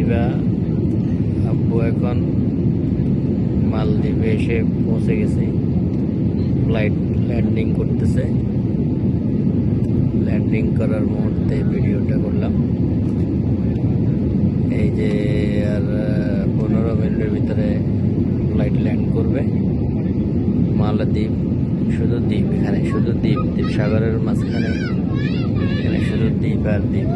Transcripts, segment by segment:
বিভা আব্বু এখন মালদ্বীপে এসে পৌঁছে গেছে। ফ্লাইট ল্যান্ডিং করতেছে। ল্যান্ডিং করার মুহূর্তে ভিডিওটা করলাম। এই যে আর 15 মিনিটের ভিতরে ফ্লাইট ল্যান্ড করবে। মালদ্বীপ শুধু দ্বীপ, এখানে শুধু দ্বীপ, দ্বীপ সাগরের মাঝখানে এখানে শুধু দ্বীপ আর দ্বীপ।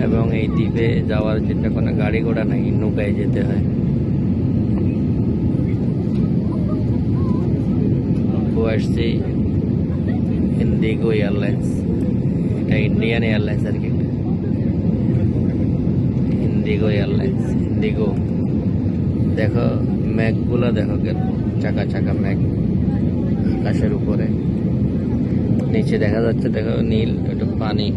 এবং এই দ্বীপে যাওয়ার জন্য কোনো গাড়ি ঘোড়া নাই, নৌকায় যেতে হয়। আসছি ইন্ডিগো এয়ারলাইন্স, এটা ইন্ডিয়ান এয়ারলাইন্স আর কি। Indigo airlines, Indigo. দেখো ম্যাগগুলো দেখো, চাকা চাকা ম্যাগ আকাশের উপরে। নিচে দেখা যাচ্ছে, দেখো নীল, এটা পানি,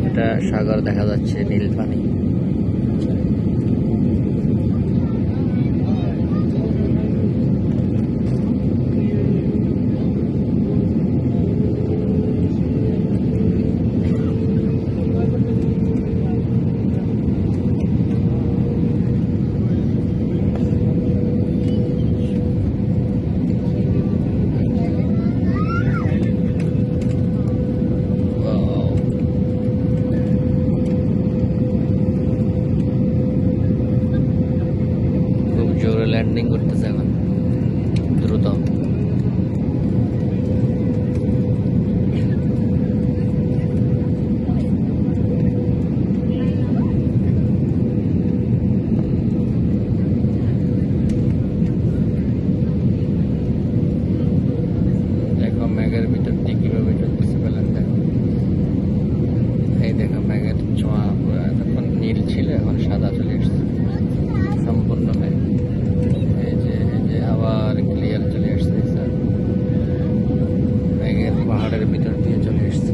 এটা সাগর দেখা যাচ্ছে, নীল পানি। জোরে ল্যান্ডিং করতেছে এখন, দ্রুত। দেখো ম্যাগের ভিতর দিয়ে কিভাবে চলতেছে পেলেন, দেখো। এই দেখো ম্যাগের ছোঁয়া, তখন নীল ছিল, এখন সাদা চলে এসছে সম্পূর্ণ ম্যাগ। এই যে আবার ক্লিয়ার চলে আসছে, স্যার ম্যাগের পাহাড়ের ভিতর দিয়ে চলে এসছে।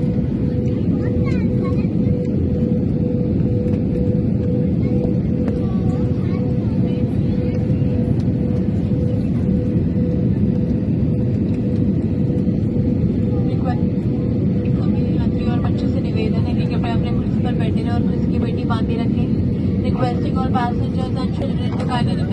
बैठे रहे और खुद की बेटी बांधे रखे। Requesting all passengers and children to kindly